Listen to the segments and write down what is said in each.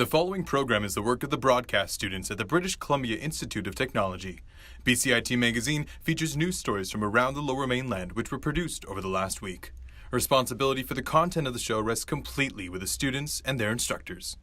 The following program is the work of the broadcast students at the British Columbia Institute of Technology. BCIT Magazine features news stories from around the Lower Mainland which were produced over the last week. Responsibility for the content of the show rests completely with the students and their instructors.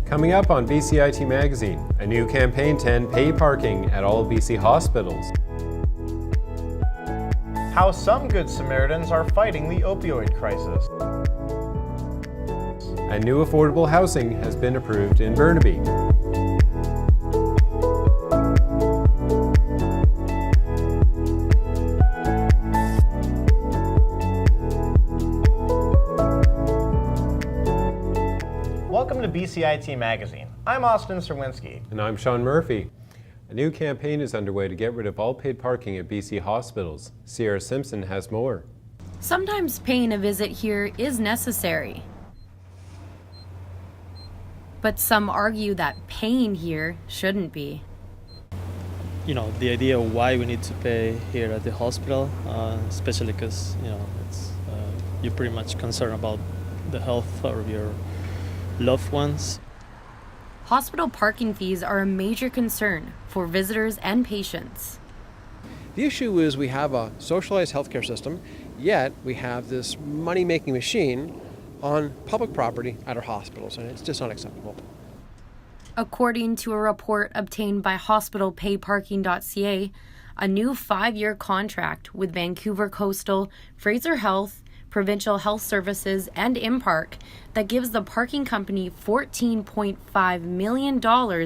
Coming up on BCIT Magazine, a new campaign to end pay parking at all BC hospitals. How some Good Samaritans are fighting the opioid crisis. And new affordable housing has been approved in Burnaby. Welcome to BCIT Magazine. I'm Austin Serwinski. And I'm Sean Murphy. A new campaign is underway to get rid of all paid parking at BC hospitals. Sierra Simpson has more. Sometimes paying a visit here is necessary. But some argue that paying here shouldn't be. You know, the idea of why we need to pay here at the hospital, especially because, you're pretty much concerned about the health of your loved ones. Hospital parking fees are a major concern for visitors and patients. The issue is we have a socialized healthcare system, yet we have this money-making machine on public property at our hospitals, and it's just unacceptable. According to a report obtained by hospitalpayparking.ca, a new 5-year contract with Vancouver Coastal, Fraser Health, Provincial Health Services, and Impark that gives the parking company $14.5 million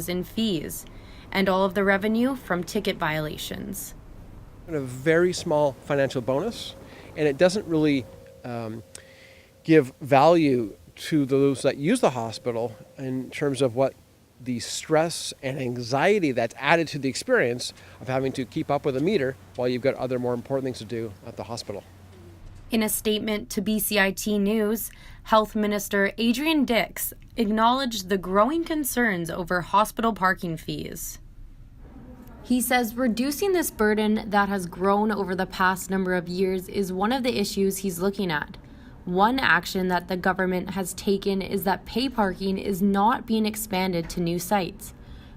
in fees, and all of the revenue from ticket violations. A very small financial bonus, and it doesn't really give value to those that use the hospital in terms of what the stress and anxiety that's added to the experience of having to keep up with a meter while you've got other more important things to do at the hospital. In a statement to BCIT News, Health Minister Adrian Dix acknowledged the growing concerns over hospital parking fees. He says reducing this burden that has grown over the past number of years is one of the issues he's looking at. One action that the government has taken is that pay parking is not being expanded to new sites.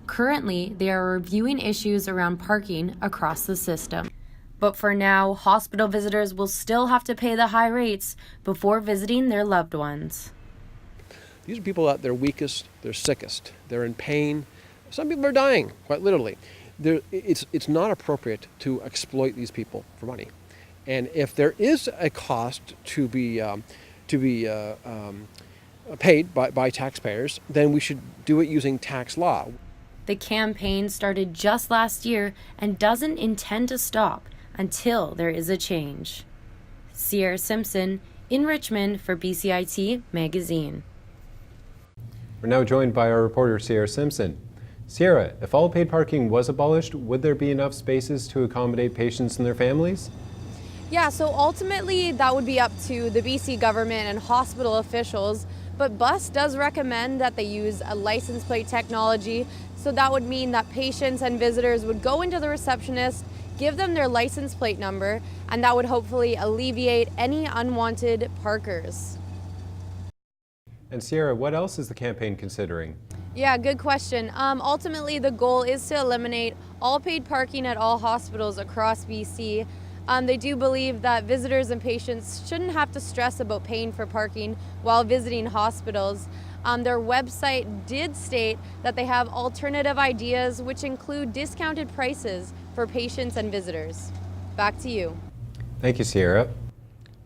Currently, they are reviewing issues around parking across the system. But for now, hospital visitors will still have to pay the high rates before visiting their loved ones. These are people at their weakest, their sickest. They're in pain. Some people are dying, quite literally. It's not appropriate to exploit these people for money. And if there is a cost to be paid by taxpayers, then we should do it using tax law. The campaign started just last year and doesn't intend to stop until there is a change. Sierra Simpson in Richmond for BCIT Magazine. We're now joined by our reporter Sierra Simpson. Sierra, if all paid parking was abolished, would there be enough spaces to accommodate patients and their families? Yeah, so ultimately that would be up to the BC government and hospital officials, but BUS does recommend that they use a license plate technology, so that would mean that patients and visitors would go into the receptionist, give them their license plate number, and that would hopefully alleviate any unwanted parkers. And Sierra, what else is the campaign considering? Yeah, good question. Ultimately, the goal is to eliminate all paid parking at all hospitals across BC. They do believe that visitors and patients shouldn't have to stress about paying for parking while visiting hospitals. Their website did state that they have alternative ideas which include discounted prices for patients and visitors. Back to you. Thank you, Sierra.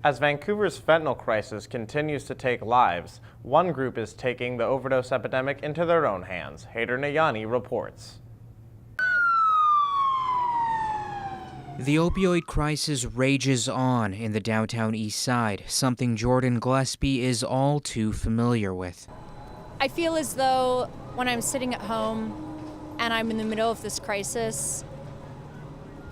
As Vancouver's fentanyl crisis continues to take lives, one group is taking the overdose epidemic into their own hands. Hayder Nayani reports. The opioid crisis rages on in the downtown east side, something Jordan Gillespie is all too familiar with. I feel as though when I'm sitting at home and I'm in the middle of this crisis,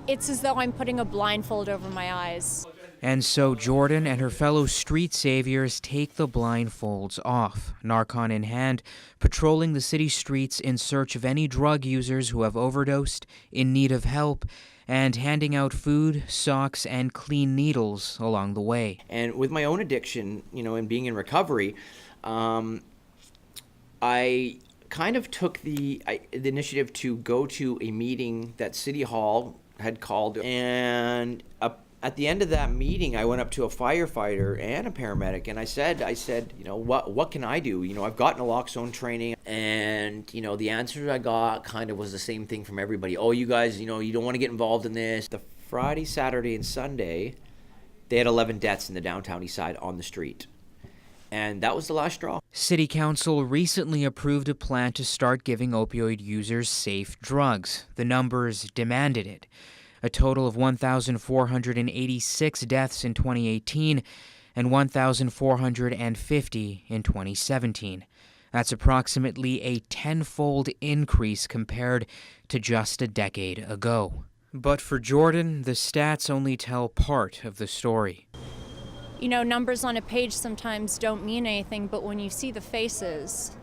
it's as though I'm putting a blindfold over my eyes. And so Jordan and her fellow street saviors take the blindfolds off, Narcan in hand, patrolling the city streets in search of any drug users who have overdosed, in need of help, and handing out food, socks, and clean needles along the way. And with my own addiction, and being in recovery, I kind of took the initiative to go to a meeting that City Hall had called, and at the end of that meeting, I went up to a firefighter and a paramedic, and I said, what can I do? I've gotten naloxone training, and the answer I got kind of was the same thing from everybody. Oh, you guys, you don't want to get involved in this. The Friday, Saturday, and Sunday, they had 11 deaths in the downtown east side on the street. And that was the last straw. City Council recently approved a plan to start giving opioid users safe drugs. The numbers demanded it. A total of 1,486 deaths in 2018 and 1,450 in 2017. That's approximately a tenfold increase compared to just a decade ago. But for Jordan, the stats only tell part of the story. Numbers on a page sometimes don't mean anything, but when you see the faces,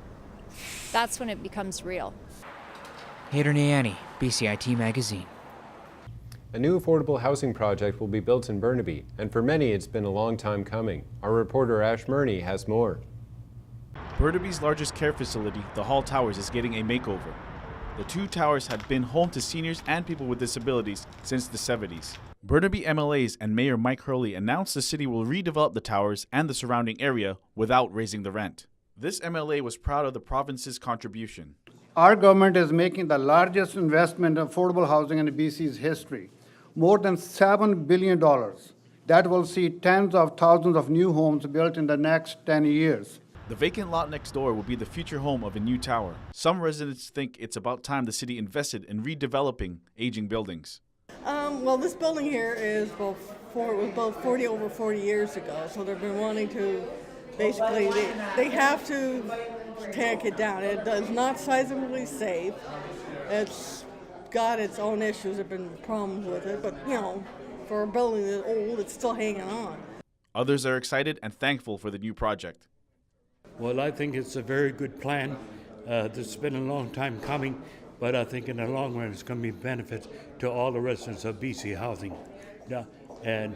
that's when it becomes real. Hayder Nayani, BCIT Magazine. A new affordable housing project will be built in Burnaby, and for many it's been a long time coming. Our reporter Ash Murney has more. Burnaby's largest care facility, the Hall Towers, is getting a makeover. The two towers have been home to seniors and people with disabilities since the 70s. Burnaby MLAs and Mayor Mike Hurley announced the city will redevelop the towers and the surrounding area without raising the rent. This MLA was proud of the province's contribution. Our government is making the largest investment in affordable housing in BC's history, more than $7 billion. That will see tens of thousands of new homes built in the next 10 years. The vacant lot next door will be the future home of a new tower. Some residents think it's about time the city invested in redeveloping aging buildings. Well, this building here was built 40 years ago, so they've been wanting to, basically, they have to take it down. It is not seismically safe. It's got its own issues. There have been problems with it, but, for a building that's old, it's still hanging on. Others are excited and thankful for the new project. Well, I think it's a very good plan. This has been a long time coming, but I think in the long run it's going to be benefit to all the residents of BC Housing. Yeah, and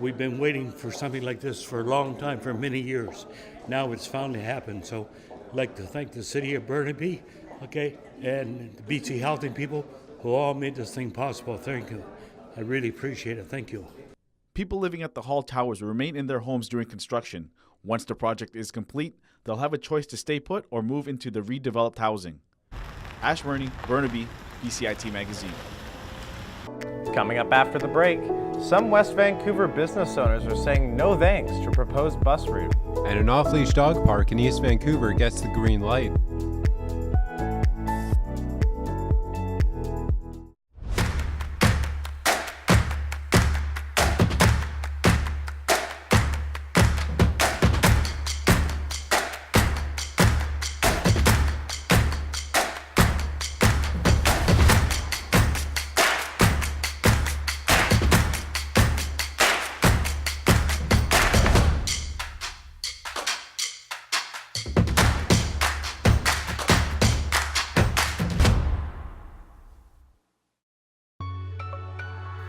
we've been waiting for something like this for a long time, for many years. Now it's finally happened, so I'd like to thank the city of Burnaby, and the BC Housing people who all made this thing possible. Thank you. I really appreciate it. Thank you. People living at the Hall Towers will remain in their homes during construction. Once the project is complete, they'll have a choice to stay put or move into the redeveloped housing. Ash Murney, Burnaby, BCIT Magazine. Coming up after the break, some West Vancouver business owners are saying no thanks to proposed bus route. And an off-leash dog park in East Vancouver gets the green light.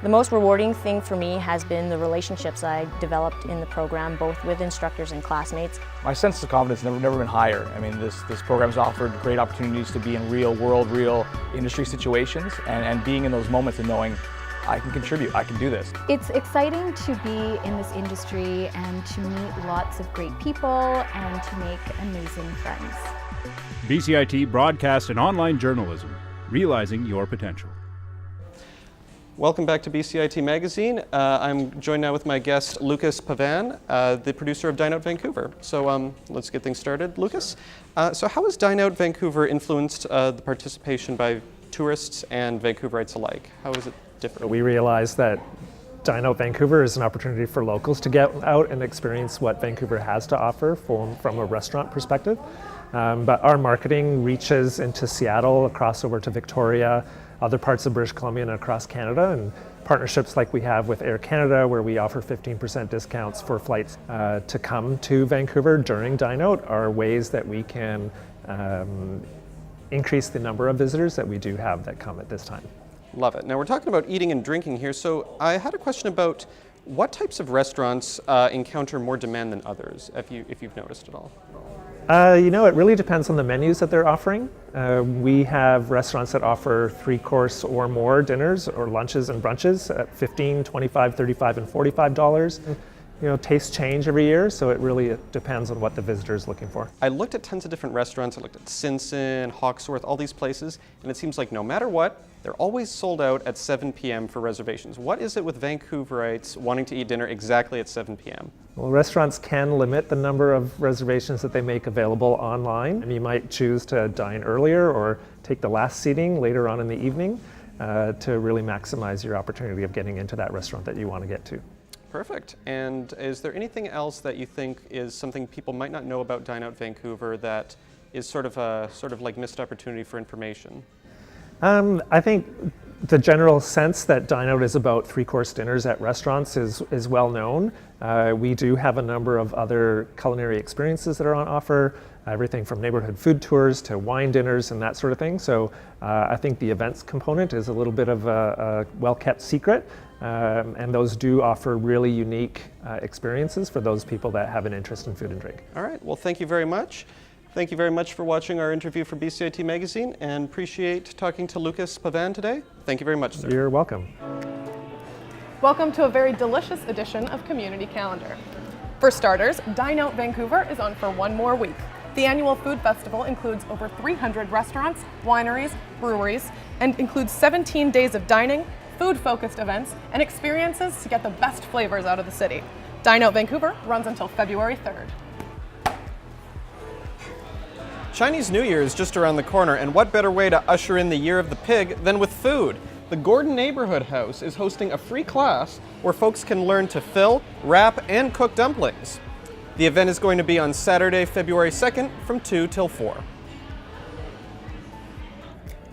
The most rewarding thing for me has been the relationships I developed in the program, both with instructors and classmates. My sense of confidence has never been higher. I mean, this program has offered great opportunities to be in real world, real industry situations, and being in those moments and knowing I can contribute, I can do this. It's exciting to be in this industry and to meet lots of great people and to make amazing friends. BCIT broadcast and online journalism, realizing your potential. Welcome back to BCIT Magazine. I'm joined now with my guest, Lucas Pavan, the producer of Dine Out Vancouver. So let's get things started. Lucas, so how has Dine Out Vancouver influenced the participation by tourists and Vancouverites alike? How is it different? We realized that Dine Out Vancouver is an opportunity for locals to get out and experience what Vancouver has to offer from a restaurant perspective. But our marketing reaches into Seattle, across over to Victoria, other parts of British Columbia and across Canada, and partnerships like we have with Air Canada, where we offer 15% discounts for flights to come to Vancouver during Dine Out, are ways that we can increase the number of visitors that we do have that come at this time. Love it. Now we're talking about eating and drinking here, so I had a question about what types of restaurants encounter more demand than others, if you've noticed at all? It really depends on the menus that they're offering. We have restaurants that offer 3-course or more dinners or lunches and brunches at $15, $25, $35, and $45. Tastes change every year, so it really depends on what the visitor is looking for. I looked at tons of different restaurants. I looked at Simpson, Hawksworth, all these places, and it seems like no matter what, they're always sold out at 7 p.m. for reservations. What is it with Vancouverites wanting to eat dinner exactly at 7 p.m.? Well, restaurants can limit the number of reservations that they make available online, and you might choose to dine earlier or take the last seating later on in the evening to really maximize your opportunity of getting into that restaurant that you want to get to. Perfect. And is there anything else that you think is something people might not know about Dine Out Vancouver that is sort of like missed opportunity for information? I think the general sense that Dine Out is about 3-course dinners at restaurants is well known. We do have a number of other culinary experiences that are on offer, everything from neighborhood food tours to wine dinners and that sort of thing. So I think the events component is a little bit of a well-kept secret, and those do offer really unique experiences for those people that have an interest in food and drink. All right, well, thank you very much. Thank you very much for watching our interview for BCIT Magazine, and appreciate talking to Lucas Pavan today. Thank you very much, sir. You're welcome. Welcome to a very delicious edition of Community Calendar. For starters, Dine Out Vancouver is on for one more week. The annual food festival includes over 300 restaurants, wineries, breweries, and includes 17 days of dining, food-focused events, and experiences to get the best flavors out of the city. Dine Out Vancouver runs until February 3rd. Chinese New Year is just around the corner, and what better way to usher in the Year of the Pig than with food? The Gordon Neighborhood House is hosting a free class where folks can learn to fill, wrap, and cook dumplings. The event is going to be on Saturday, February 2nd from 2 till 4.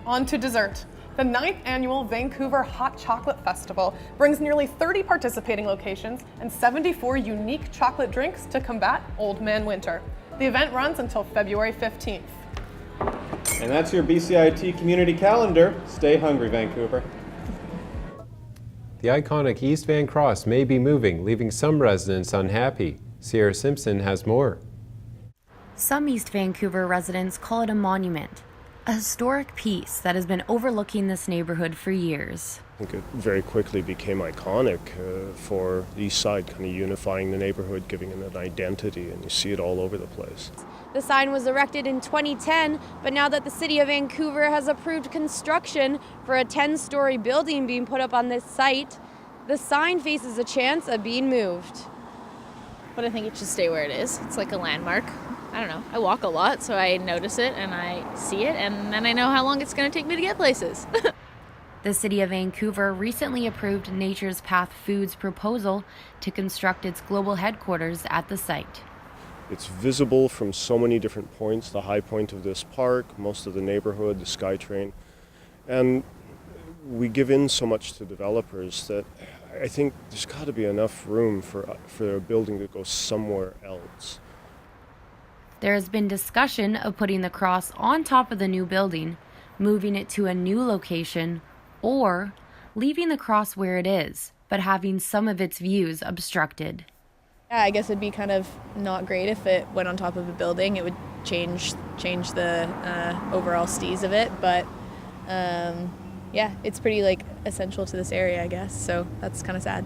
On to dessert. The 9th annual Vancouver Hot Chocolate Festival brings nearly 30 participating locations and 74 unique chocolate drinks to combat Old Man Winter. The event runs until February 15th. And that's your BCIT Community Calendar. Stay hungry, Vancouver. The iconic East Van Cross may be moving, leaving some residents unhappy. Sierra Simpson has more. Some East Vancouver residents call it a monument, a historic piece that has been overlooking this neighborhood for years. I think it very quickly became iconic for the East Side, kind of unifying the neighborhood, giving it an identity, and you see it all over the place. The sign was erected in 2010, but now that the City of Vancouver has approved construction for a 10-story building being put up on this site, the sign faces a chance of being moved. But I think it should stay where it is. It's like a landmark. I don't know. I walk a lot, so I notice it and I see it, and then I know how long it's going to take me to get places. The City of Vancouver recently approved Nature's Path Foods' proposal to construct its global headquarters at the site. It's visible from so many different points, the high point of this park, most of the neighborhood, the SkyTrain. And we give in so much to developers that I think there's got to be enough room for a building to go somewhere else. There has been discussion of putting the cross on top of the new building, moving it to a new location, or leaving the cross where it is, but having some of its views obstructed. Yeah, I guess it'd be kind of not great if it went on top of a building. It would change the overall steeze of it, but yeah, it's pretty essential to this area, I guess, so that's kind of sad.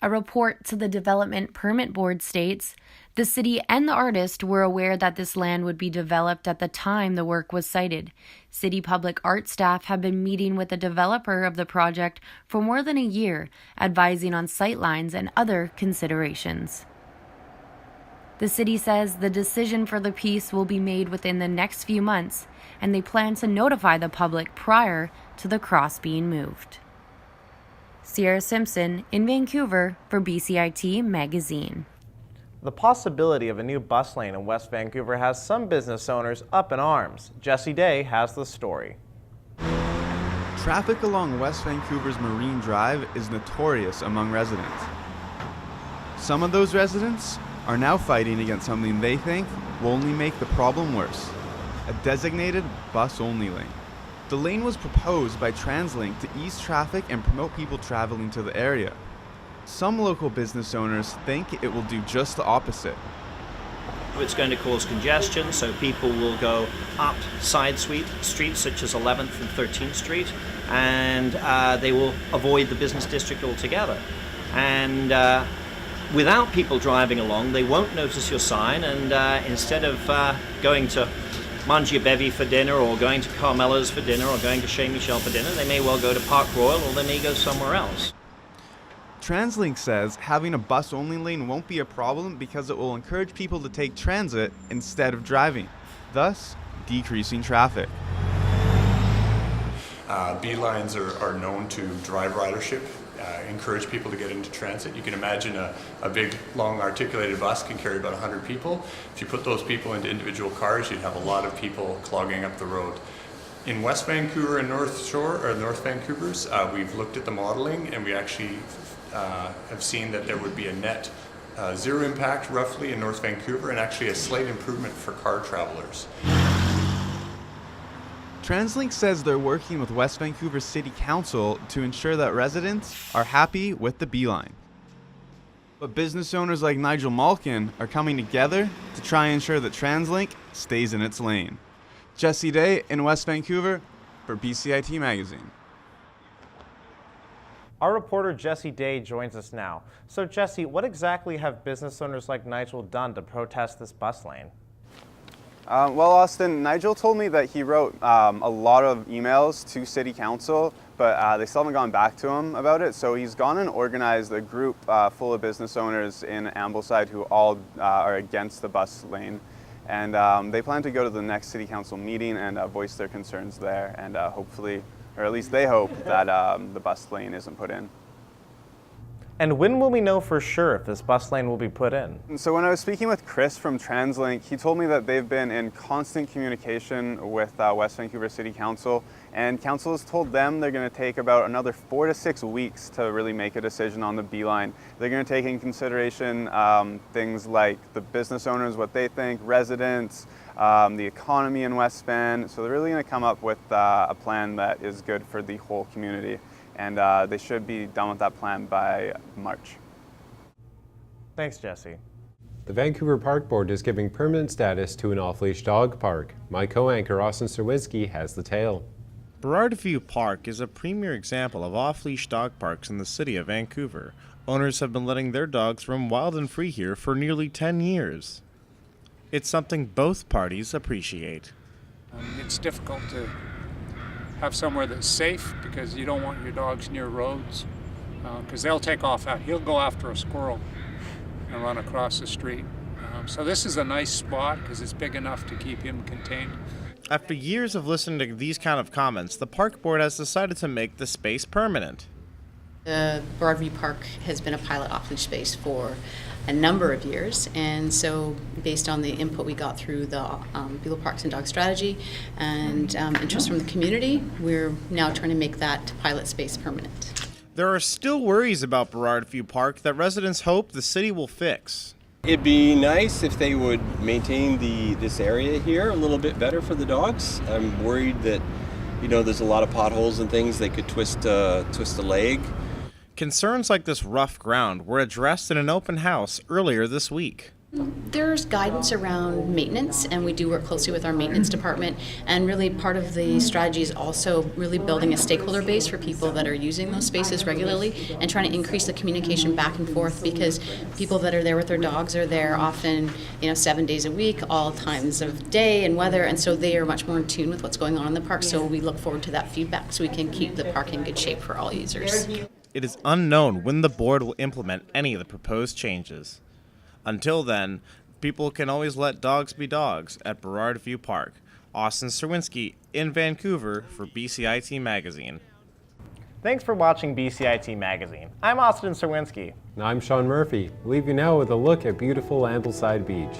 A report to the Development Permit Board states, the city and the artist were aware that this land would be developed at the time the work was cited. City public art staff have been meeting with the developer of the project for more than a year, advising on sightlines and other considerations. The city says the decision for the piece will be made within the next few months, and they plan to notify the public prior to the cross being moved. Sierra Simpson in Vancouver for BCIT Magazine. The possibility of a new bus lane in West Vancouver has some business owners up in arms. Jesse Day has the story. Traffic along West Vancouver's Marine Drive is notorious among residents. Some of those residents are now fighting against something they think will only make the problem worse: a designated bus-only lane. The lane was proposed by Translink to ease traffic and promote people traveling to the area. Some local business owners think it will do just the opposite. It's going to cause congestion, so people will go up side streets such as 11th and 13th Street, and they will avoid the business district altogether. And without people driving along, they won't notice your sign, and instead of going to Mangia Bevi for dinner, or going to Carmela's for dinner, or going to Chez Michel for dinner, they may well go to Park Royal, or they may go somewhere else. Translink says having a bus-only lane won't be a problem because it will encourage people to take transit instead of driving, thus decreasing traffic. B-lines are known to drive ridership, encourage people to get into transit. You can imagine a big, long, articulated bus can carry about 100 people. If you put those people into individual cars, you'd have a lot of people clogging up the road. In West Vancouver and North Vancouver's, we've looked at the modeling, and we actually have seen that there would be a net zero impact roughly in North Vancouver, and actually a slight improvement for car travelers. Translink says they're working with West Vancouver City Council to ensure that residents are happy with the B-line. But business owners like Nigel Malkin are coming together to try and ensure that Translink stays in its lane. Jesse Day in West Vancouver for BCIT Magazine. Our reporter Jesse Day joins us now. So Jesse, what exactly have business owners like Nigel done to protest this bus lane? Well, Austin, Nigel told me that he wrote a lot of emails to City Council, but they still haven't gone back to him about it. So he's gone and organized a group full of business owners in Ambleside who all are against the bus lane. And they plan to go to the next City Council meeting and voice their concerns there, and hopefully, or at least they hope, that the bus lane isn't put in. And when will we know for sure if this bus lane will be put in? So when I was speaking with Chris from Translink, he told me that they've been in constant communication with West Vancouver City Council, and Council has told them they're going to take about another 4 to 6 weeks to really make a decision on the B-line. They're going to take into consideration things like the business owners, what they think, residents, the economy in West Van. So they're really going to come up with a plan that is good for the whole community. And they should be done with that plan by March. Thanks, Jesse. The Vancouver Park Board is giving permanent status to an off-leash dog park. My co-anchor Austin Serwinski has the tale. Burrard View Park is a premier example of off-leash dog parks in the city of Vancouver. Owners have been letting their dogs roam wild and free here for nearly 10 years. It's something both parties appreciate. It's difficult to have somewhere that's safe because you don't want your dogs near roads because they'll take off. He'll go after a squirrel and run across the street. So this is a nice spot because it's big enough to keep him contained. After years of listening to these kind of comments, the park board has decided to make the space permanent. The Burrard View Park has been a pilot off-leash space for a number of years, and so based on the input we got through the Beagle Parks and Dog Strategy and interest from the community, we're now trying to make that pilot space permanent. There are still worries about Burrard View Park that residents hope the city will fix. It'd be nice if they would maintain this area here a little bit better for the dogs. I'm worried that, there's a lot of potholes and things they could twist a leg. Concerns like this rough ground were addressed in an open house earlier this week. There's guidance around maintenance, and we do work closely with our maintenance department, and really part of the strategy is also really building a stakeholder base for people that are using those spaces regularly and trying to increase the communication back and forth, because people that are there with their dogs are there often 7 days a week, all times of day and weather, and so they are much more in tune with what's going on in the park. So we look forward to that feedback so we can keep the park in good shape for all users. It is unknown when the board will implement any of the proposed changes. Until then, people can always let dogs be dogs at Burrard View Park. Austin Serwinski in Vancouver for BCIT Magazine. Thanks for watching BCIT Magazine. I'm Austin Serwinski. And I'm Sean Murphy. We'll leave you now with a look at beautiful Ambleside Beach.